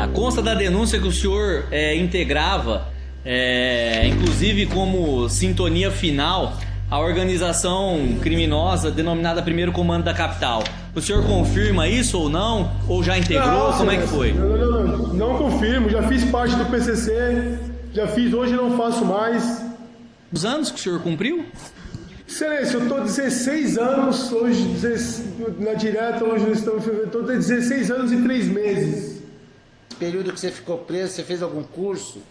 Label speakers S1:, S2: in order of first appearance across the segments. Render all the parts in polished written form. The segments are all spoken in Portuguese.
S1: Consta da denúncia que o senhor integrava, inclusive como sintonia final, a organização criminosa denominada Primeiro Comando da Capital. O senhor confirma isso ou não? Ou já integrou? Como é que foi?
S2: Não confirmo, já fiz parte do PCC, hoje não faço mais.
S1: Os anos que o senhor cumpriu?
S2: Excelência, eu estou 16 anos, hoje na direta, hoje nós estamos em fevereiro, estou 16 anos e 3 meses.
S3: No período que você ficou preso, você fez algum curso?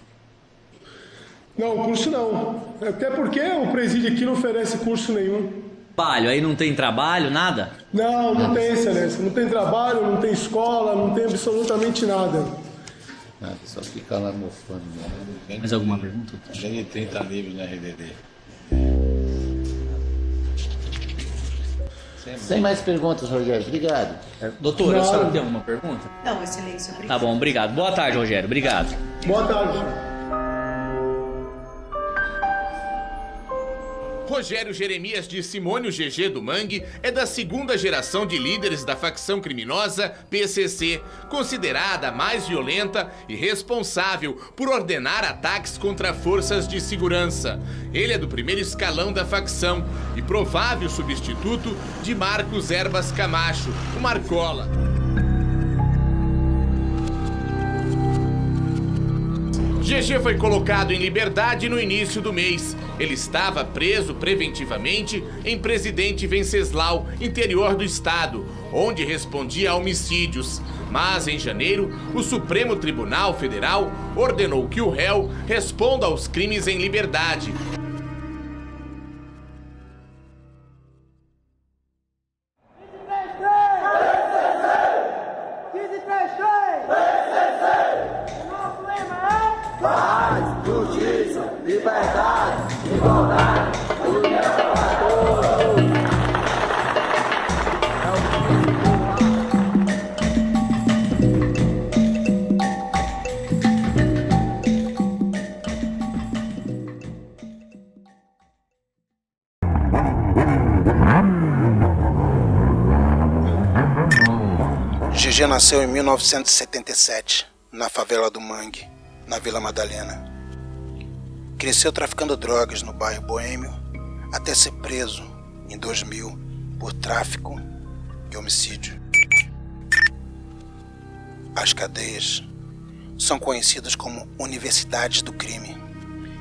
S2: Não, curso não. Até porque o presídio aqui não oferece curso nenhum.
S1: Trabalho, aí não tem trabalho, nada?
S2: Não tem, excelência. Não tem trabalho, não tem escola, não tem absolutamente nada.
S3: Nada, só ficar lá mofando.
S1: Mais alguma pergunta?
S3: Além de 30 livros na RDD. Sem mais perguntas, Rogério. Obrigado.
S1: Doutora, a senhora tem alguma pergunta?
S4: Não, excelência, obrigado.
S1: Tá bom, obrigado. Boa tarde, Rogério. Obrigado.
S2: Boa tarde.
S5: Rogério Jeremias de Simônio GG do Mangue é da segunda geração de líderes da facção criminosa PCC, considerada a mais violenta e responsável por ordenar ataques contra forças de segurança. Ele é do primeiro escalão da facção e provável substituto de Marcos Herbas Camacho, o Marcola. GG foi colocado em liberdade no início do mês. Ele estava preso preventivamente em Presidente Venceslau, interior do estado, onde respondia a homicídios. Mas, em janeiro, o Supremo Tribunal Federal ordenou que o réu responda aos crimes em liberdade.
S6: Paz, justiça, liberdade, igualdade, união para todos.
S7: GG nasceu em 1977, na favela do Mangue, na Vila Madalena. Cresceu traficando drogas no bairro Boêmio, até ser preso em 2000 por tráfico e homicídio. As cadeias são conhecidas como universidades do crime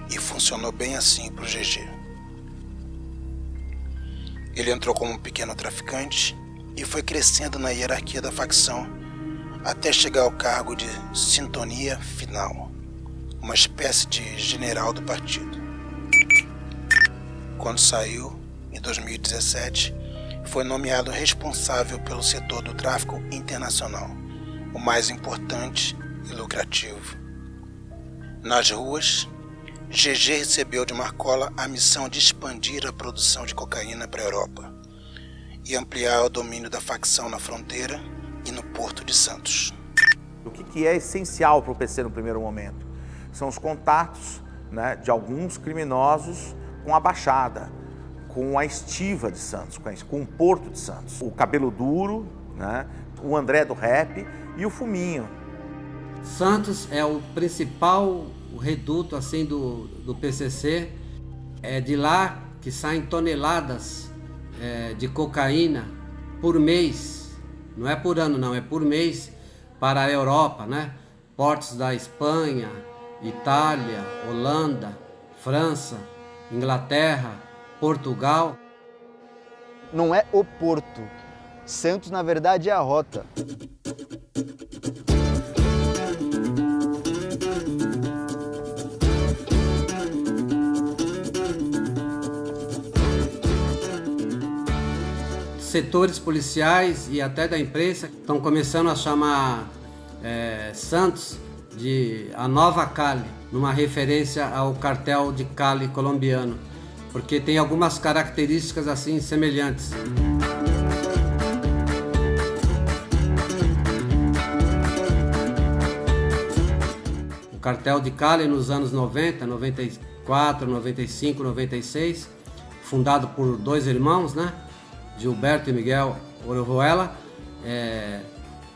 S7: e funcionou bem assim para o GG. Ele entrou como um pequeno traficante e foi crescendo na hierarquia da facção até chegar ao cargo de sintonia final, uma espécie de general do partido. Quando saiu, em 2017, foi nomeado responsável pelo setor do tráfico internacional, o mais importante e lucrativo. Nas ruas, GG recebeu de Marcola a missão de expandir a produção de cocaína para a Europa e ampliar o domínio da facção na fronteira e no Porto de Santos.
S8: O que é essencial para o PC no primeiro momento? São os contatos, né, de alguns criminosos com a Baixada, com a Estiva de Santos, com o Porto de Santos. O Cabelo Duro, né, o André do Rap e o Fuminho.
S9: Santos é o principal reduto assim, do PCC. É de lá que saem toneladas de cocaína por mês. Não é por ano, não, é por mês para a Europa, né? Portos da Espanha, Itália, Holanda, França, Inglaterra, Portugal.
S10: Não é o porto. Santos, na verdade, é a rota.
S9: Setores policiais e até da imprensa estão começando a chamar Santos de a Nova Cali, numa referência ao cartel de Cali colombiano, porque tem algumas características assim semelhantes. O cartel de Cali nos anos 90, 94, 95, 96, fundado por dois irmãos, né? Gilberto e Miguel Orejuela,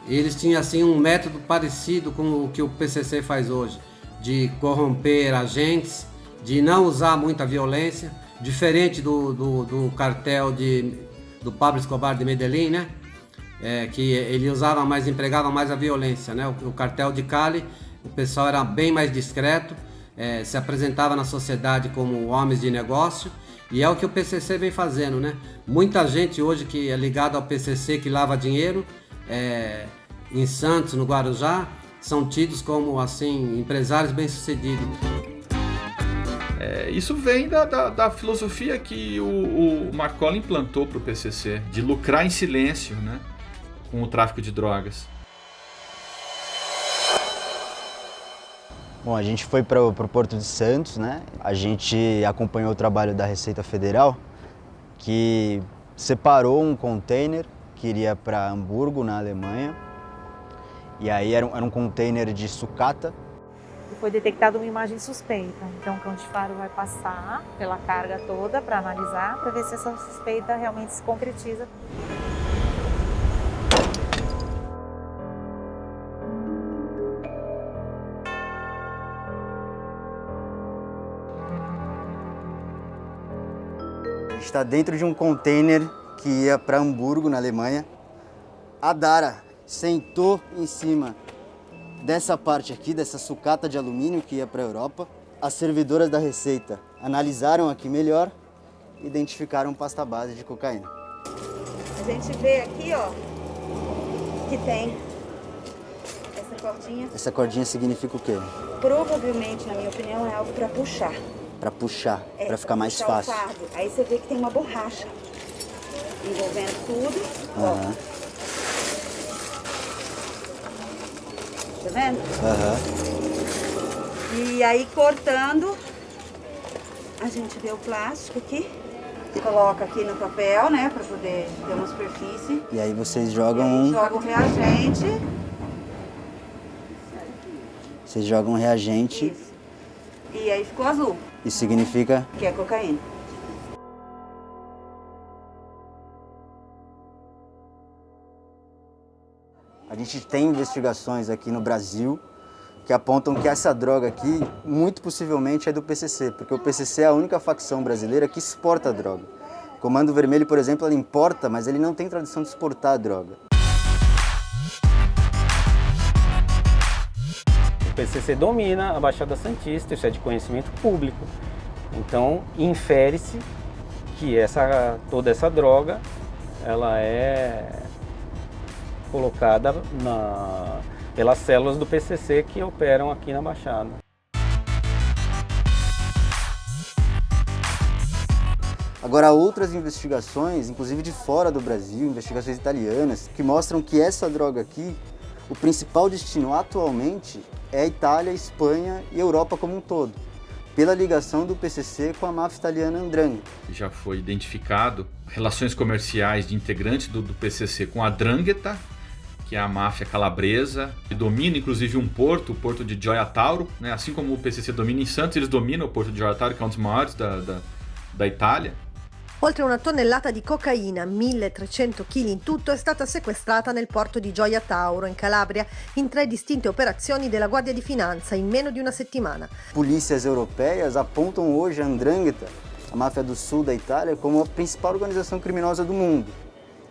S9: Eles tinham assim um método parecido com o que o PCC faz hoje, de corromper agentes, de não usar muita violência, diferente do cartel do Pablo Escobar de Medellín, né? Que ele empregava mais a violência, né? O cartel de Cali, o pessoal era bem mais discreto, se apresentava na sociedade como homens de negócio, e é o que o PCC vem fazendo, né? Muita gente hoje que é ligada ao PCC, que lava dinheiro, em Santos, no Guarujá, são tidos como assim empresários bem-sucedidos.
S4: Isso vem da filosofia que o Marcolin implantou para o PCC, de lucrar em silêncio, né, com o tráfico de drogas.
S10: Bom, a gente foi para o Porto de Santos, né? A gente acompanhou o trabalho da Receita Federal, que separou um container que iria para Hamburgo, na Alemanha. E aí era um container de sucata.
S11: Foi detectada uma imagem suspeita, então o cão de faro vai passar pela carga toda para analisar, para ver se essa suspeita realmente se concretiza.
S10: A gente está dentro de um container que ia para Hamburgo, na Alemanha. A Dara sentou em cima dessa parte aqui, dessa sucata de alumínio que ia para a Europa. As servidoras da Receita analisaram aqui melhor e identificaram pasta base de cocaína.
S11: A gente vê aqui, ó, que tem essa cordinha.
S10: Essa cordinha significa o quê?
S11: Provavelmente, na minha opinião, é algo para puxar.
S10: Para puxar, para ficar mais fácil.
S11: O fardo. Aí você vê que tem uma borracha envolvendo tudo.
S10: Uhum.
S11: Tá vendo?
S10: Uhum.
S11: E aí, cortando, a gente vê o plástico aqui. Coloca aqui no papel, né, para poder ter uma superfície.
S10: E aí vocês jogam
S11: Joga um reagente.
S10: Vocês jogam um reagente.
S11: Isso. E aí ficou azul.
S10: Isso significa?
S11: Que é cocaína.
S10: A gente tem investigações aqui no Brasil que apontam que essa droga aqui, muito possivelmente, é do PCC, porque o PCC é a única facção brasileira que exporta a droga. O Comando Vermelho, por exemplo, ele importa, mas ele não tem tradição de exportar a droga.
S12: O PCC domina a Baixada Santista, isso é de conhecimento público. Então, infere-se que toda essa droga ela é colocada pelas células do PCC que operam aqui na Baixada.
S10: Agora, há outras investigações, inclusive de fora do Brasil, investigações italianas, que mostram que essa droga aqui, o principal destino atualmente é a Itália, Espanha e Europa como um todo, pela ligação do PCC com a máfia italiana 'Ndrangheta.
S4: Já foi identificado relações comerciais de integrantes do PCC com a 'Ndrangheta, que é a máfia calabresa, que domina inclusive o porto de Gioia Tauro, né? Assim como o PCC domina em Santos, eles dominam o porto de Gioia Tauro, que é um dos maiores da Itália.
S13: Oltre una tonnellata di cocaina, 1.300 kg in tutto, è stata sequestrata nel porto di Gioia Tauro, in Calabria, in 3 distinte operazioni della Guardia di Finanza in meno di una settimana.
S10: Polícias europeias apontam hoje a 'Ndrangheta, a máfia do sul da Itália, como a principal organização criminosa do mundo,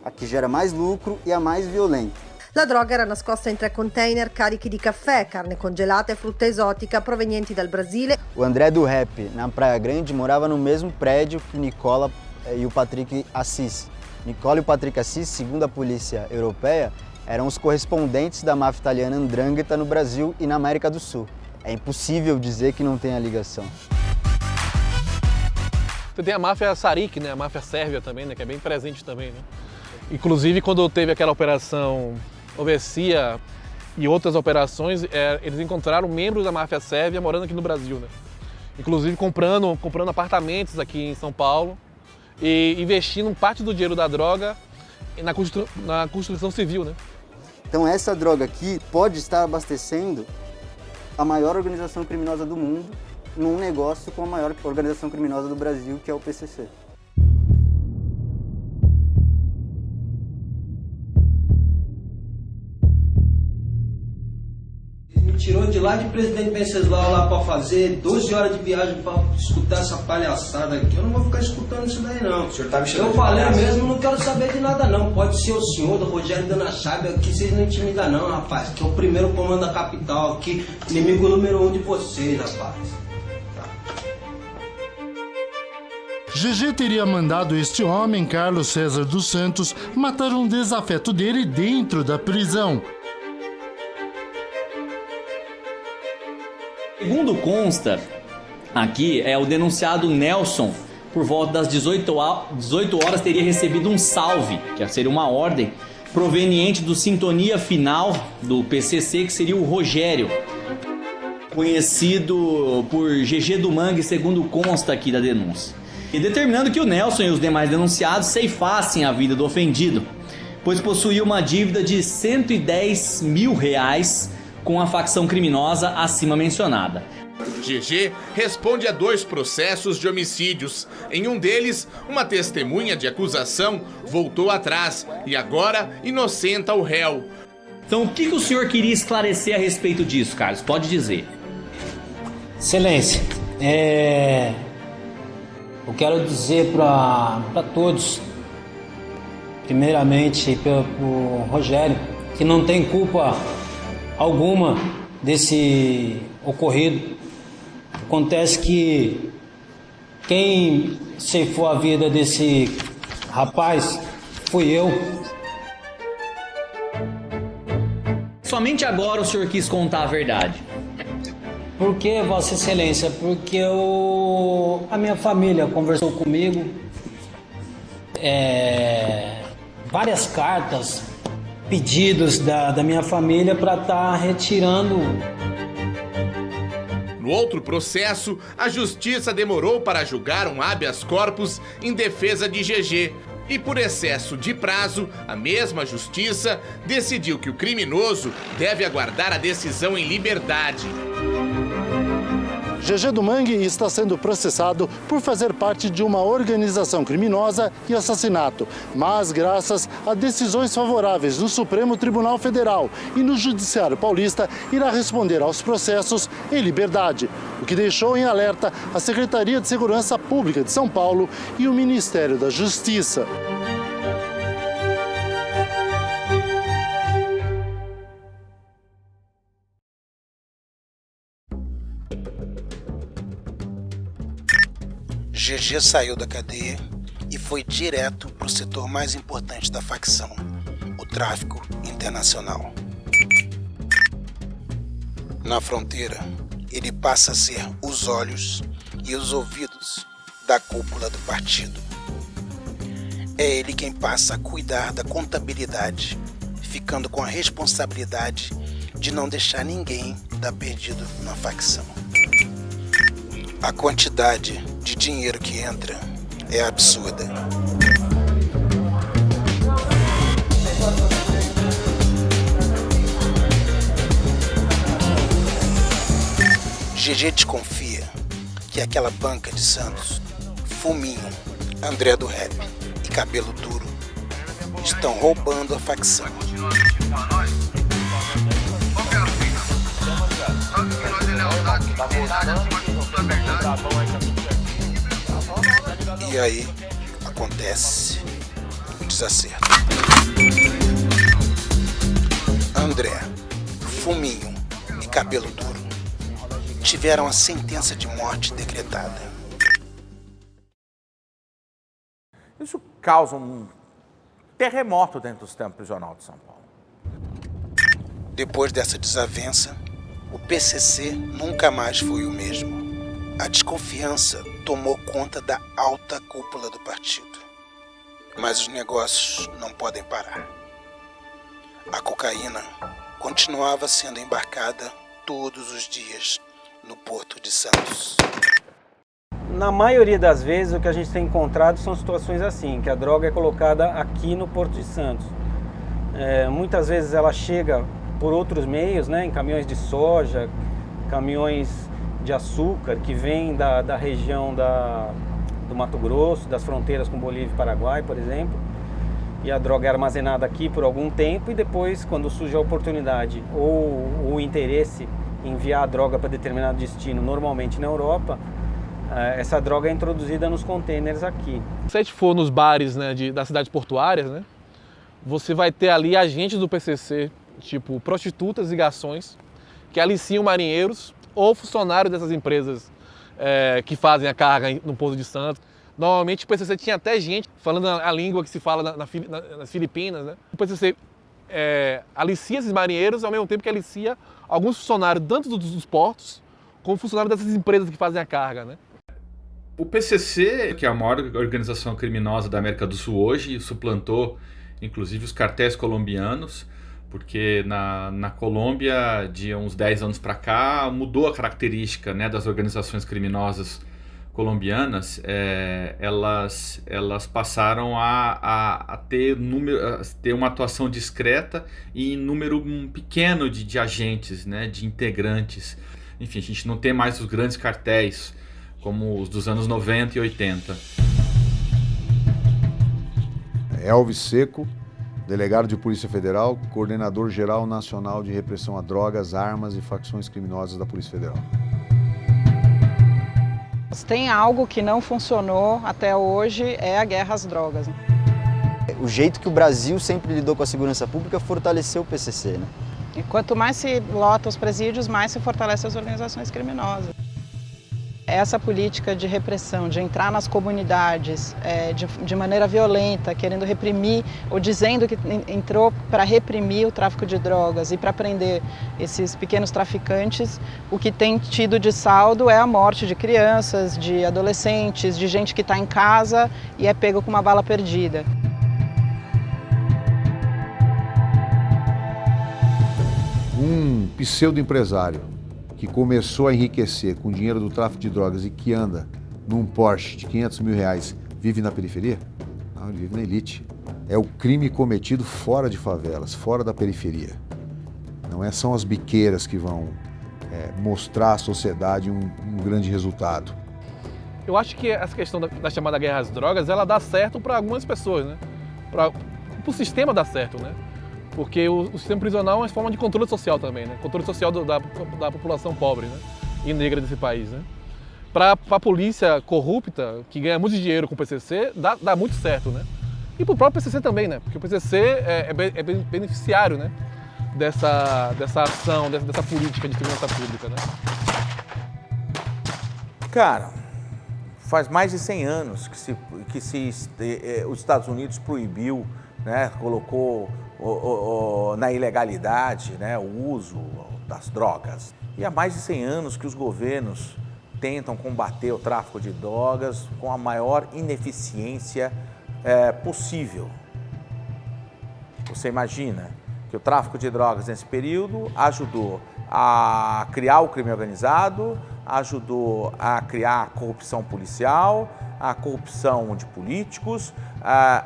S10: a que gera mais lucro e a mais violenta.
S13: La droga era nascosta in 3 container carichi di caffè, carne congelata e frutta esotica provenienti dal Brasile.
S10: O André do Rap, na Praia Grande, morava no mesmo prédio que Nicola e o Patrick Assis. Nicola e o Patrick Assis, segundo a polícia europeia, eram os correspondentes da máfia italiana 'Ndrangheta no Brasil e na América do Sul. É impossível dizer que não tem a ligação.
S14: Você tem a máfia Sarik, né? A máfia sérvia também, né? Que é bem presente também, né? Inclusive, quando teve aquela operação Overcia e outras operações, eles encontraram membros da máfia sérvia morando aqui no Brasil, né? Inclusive comprando apartamentos aqui em São Paulo e investindo parte do dinheiro da droga na construção civil, né?
S10: Então essa droga aqui pode estar abastecendo a maior organização criminosa do mundo num negócio com a maior organização criminosa do Brasil, que é o PCC.
S15: tirou de lá de Presidente Venceslau lá pra fazer 12 horas de viagem pra escutar essa palhaçada aqui. Eu não vou ficar escutando isso daí não. O senhor tá me chamando eu falei mesmo, não quero saber de nada não. Pode ser o senhor, do Rogério Dana Chabe, aqui vocês não intimidam não, rapaz. Que é o primeiro comando da capital aqui, inimigo número 1 de vocês, rapaz.
S16: GG teria mandado este homem, Carlos César dos Santos, matar um desafeto dele dentro da prisão.
S1: Segundo consta, aqui o denunciado Nelson, por volta das 18 horas, teria recebido um salve, que seria uma ordem, proveniente do Sintonia Final do PCC, que seria o Rogério, conhecido por GG do Mangue, segundo consta aqui da denúncia. E determinando que o Nelson e os demais denunciados ceifassem a vida do ofendido, pois possuía uma dívida de R$110 mil com a facção criminosa acima mencionada.
S5: GG responde a 2 processos de homicídios. Em um deles, uma testemunha de acusação voltou atrás e agora inocenta o réu.
S1: Então, o que o senhor queria esclarecer a respeito disso, Carlos? Pode dizer.
S17: Excelência, eu quero dizer para todos, primeiramente para o Rogério, que não tem culpa alguma desse ocorrido. Acontece que quem ceifou a vida desse rapaz fui eu.
S1: Somente agora o senhor quis contar a verdade.
S17: Por que, Vossa Excelência? Porque a minha família conversou comigo, várias cartas, pedidos da minha família para estar retirando.
S5: No outro processo, a justiça demorou para julgar um habeas corpus em defesa de GG. E por excesso de prazo, a mesma justiça decidiu que o criminoso deve aguardar a decisão em liberdade.
S16: GG do Mangue está sendo processado por fazer parte de uma organização criminosa e assassinato, mas graças a decisões favoráveis no Supremo Tribunal Federal e no Judiciário Paulista, irá responder aos processos em liberdade, o que deixou em alerta a Secretaria de Segurança Pública de São Paulo e o Ministério da Justiça.
S7: GG saiu da cadeia e foi direto para o setor mais importante da facção, o tráfico internacional. Na fronteira, ele passa a ser os olhos e os ouvidos da cúpula do partido. É ele quem passa a cuidar da contabilidade, ficando com a responsabilidade de não deixar ninguém dar perdido na facção. A quantidade de dinheiro que entra é absurda. GG desconfia que aquela banca de Santos, Fuminho, André do Rap e Cabelo Duro estão roubando a facção. E aí acontece o desacerto. André, Fuminho e Cabelo Duro tiveram a sentença de morte decretada.
S8: Isso causa um terremoto dentro do sistema prisional de São Paulo.
S7: Depois dessa desavença, o PCC nunca mais foi o mesmo. A desconfiança tomou conta da alta cúpula do partido. Mas os negócios não podem parar. A cocaína continuava sendo embarcada todos os dias no Porto de Santos.
S12: Na maioria das vezes, o que a gente tem encontrado são situações assim, que a droga é colocada aqui no Porto de Santos. Muitas vezes ela chega por outros meios, né, em caminhões de soja, caminhões de açúcar, que vêm da região do Mato Grosso, das fronteiras com Bolívia e Paraguai, por exemplo. E a droga é armazenada aqui por algum tempo e depois, quando surge a oportunidade ou o interesse enviar a droga para determinado destino, normalmente na Europa, essa droga é introduzida nos containers aqui.
S14: Se a gente for nos bares, né, das cidades portuárias, né, você vai ter ali agentes do PCC, tipo prostitutas e garçons, que aliciam marinheiros ou funcionários dessas empresas que fazem a carga no Porto de Santos. Normalmente o PCC tinha até gente falando a língua que se fala nas Filipinas, né? O PCC alicia esses marinheiros ao mesmo tempo que alicia alguns funcionários tanto dos portos como funcionários dessas empresas que fazem a carga, né?
S4: O PCC, que é a maior organização criminosa da América do Sul hoje, suplantou inclusive os cartéis colombianos, porque na Colômbia, de uns 10 anos para cá, mudou a característica, né, das organizações criminosas colombianas. Elas passaram a ter uma atuação discreta e número pequeno de agentes, né, de integrantes. Enfim, a gente não tem mais os grandes cartéis como os dos anos 90 e 80.
S18: Elvis Seco, delegado de Polícia Federal, coordenador geral nacional de repressão a drogas, armas e facções criminosas da Polícia Federal.
S19: Se tem algo que não funcionou até hoje é a guerra às drogas.
S10: O jeito que o Brasil sempre lidou com a segurança pública fortaleceu o PCC, né?
S19: E quanto mais se lota os presídios, mais se fortalece as organizações criminosas. Essa política de repressão, de entrar nas comunidades de maneira violenta, querendo reprimir, ou dizendo que entrou para reprimir o tráfico de drogas e para prender esses pequenos traficantes, o que tem tido de saldo é a morte de crianças, de adolescentes, de gente que está em casa e é pego com uma bala perdida.
S18: Um pseudo-empresário que começou a enriquecer com dinheiro do tráfico de drogas e que anda num Porsche de 500 mil reais, vive na periferia? Não, ele vive na elite. É o crime cometido fora de favelas, fora da periferia. Não são as biqueiras que vão mostrar à sociedade um grande resultado.
S14: Eu acho que essa questão da chamada guerra às drogas, ela dá certo para algumas pessoas, né? Para o sistema dá certo, né? Porque o sistema prisional é uma forma de controle social também, né? Controle social da população pobre, né? E negra desse país, né? Para a polícia corrupta, que ganha muito dinheiro com o PCC, dá muito certo, né? E para o próprio PCC também, né? Porque o PCC é beneficiário, né? Dessa ação, dessa política de segurança pública, né?
S8: Cara, faz mais de 100 anos que os Estados Unidos proibiu, né? Colocou na ilegalidade, né, o uso das drogas. E há mais de 100 anos que os governos tentam combater o tráfico de drogas com a maior ineficiência possível. Você imagina que o tráfico de drogas nesse período ajudou a criar o crime organizado, ajudou a criar a corrupção policial, a corrupção de políticos,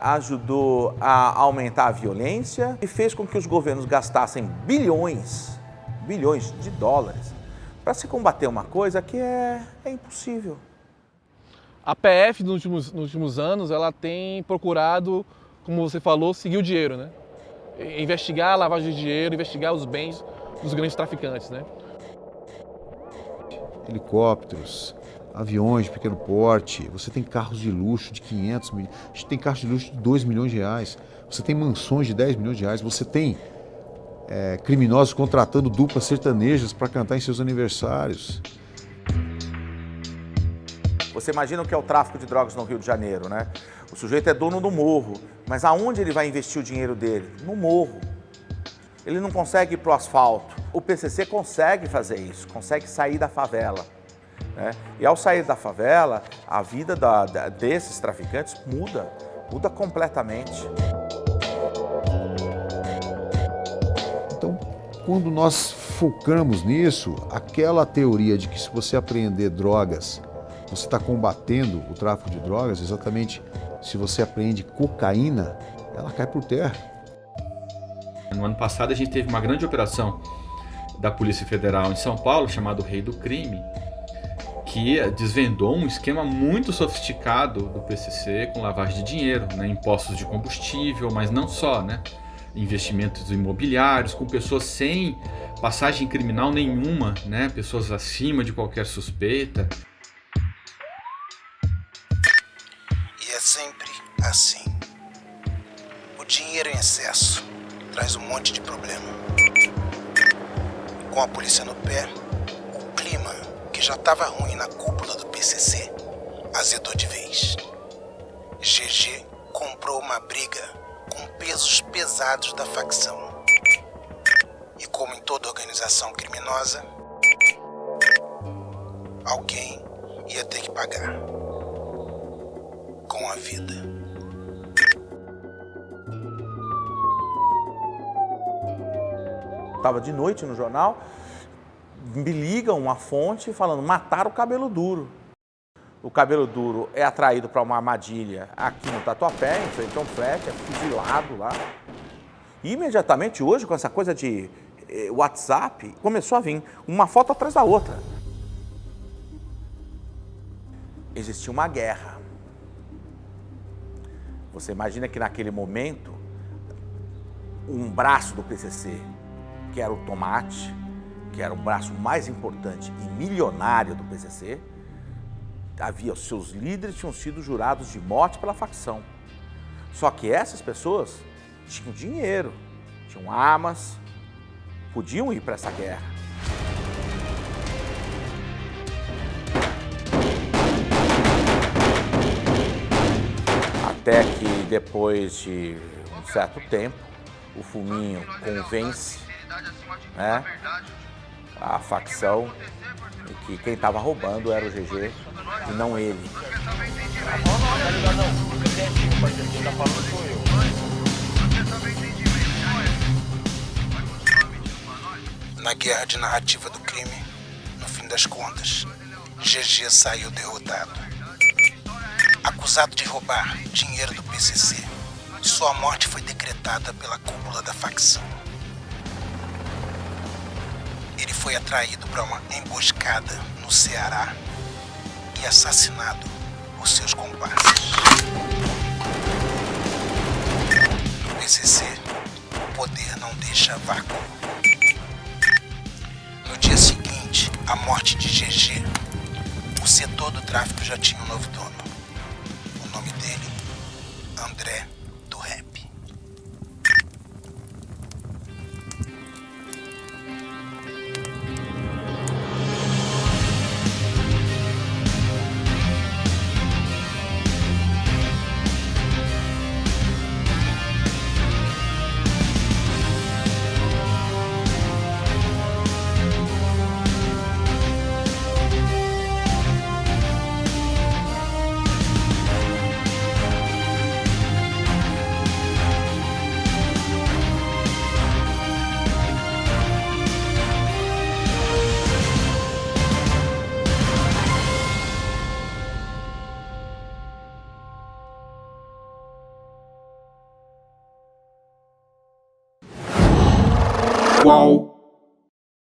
S8: ajudou a aumentar a violência e fez com que os governos gastassem bilhões de dólares para se combater uma coisa que é impossível.
S14: A PF, nos últimos anos, ela tem procurado, como você falou, seguir o dinheiro, né? Investigar a lavagem de dinheiro, investigar os bens dos grandes traficantes, né?
S18: Helicópteros, aviões de pequeno porte, você tem carros de luxo de 500 mil, a gente tem carros de luxo de 2 milhões de reais, você tem mansões de 10 milhões de reais, você tem criminosos contratando duplas sertanejas para cantar em seus aniversários.
S8: Você imagina o que é o tráfico de drogas no Rio de Janeiro, né? O sujeito é dono do morro, mas aonde ele vai investir o dinheiro dele? No morro. Ele não consegue ir para o asfalto. O PCC consegue fazer isso, consegue sair da favela, né? E ao sair da favela, a vida desses traficantes muda completamente.
S18: Então, quando nós focamos nisso, aquela teoria de que se você apreender drogas, você está combatendo o tráfico de drogas, exatamente se você apreende cocaína, ela cai por terra.
S4: No ano passado a gente teve uma grande operação da Polícia Federal em São Paulo, chamado Rei do Crime, que desvendou um esquema muito sofisticado do PCC com lavagem de dinheiro, né, impostos de combustível, mas não só, né, investimentos imobiliários, com pessoas sem passagem criminal nenhuma, né? Pessoas acima de qualquer suspeita.
S7: E é sempre assim. O dinheiro em excesso traz um monte de problema. Com a polícia no pé, o clima, que já estava ruim na cúpula do PCC, azedou de vez. GG comprou uma briga com pesos pesados da facção. E como em toda organização criminosa, alguém ia ter que pagar. Com a vida.
S8: Estava de noite no jornal, me liga uma fonte falando, mataram o Cabelo Duro. O Cabelo Duro é atraído para uma armadilha aqui no Tatuapé, enfrentou um flat, é fuzilado lá. E imediatamente hoje, com essa coisa de WhatsApp, começou a vir uma foto atrás da outra. Existia uma guerra. Você imagina que naquele momento, um braço do PCC, que era o Tomate, que era o braço mais importante e milionário do PCC, os seus líderes tinham sido jurados de morte pela facção. Só que essas pessoas tinham dinheiro, tinham armas, podiam ir para essa guerra. Até que depois de um certo tempo, o Fuminho convence, né, a facção de que quem estava roubando era o GG e não ele.
S7: Na guerra de narrativa do crime, no fim das contas, GG saiu derrotado. Acusado de roubar dinheiro do PCC, sua morte foi decretada pela cúpula da facção. Ele foi atraído para uma emboscada no Ceará e assassinado por seus comparsas. No PCC, o poder não deixa vácuo. No dia seguinte, à morte de GG, o setor do tráfico já tinha um novo dono. O nome dele, André do Rap.
S20: Qual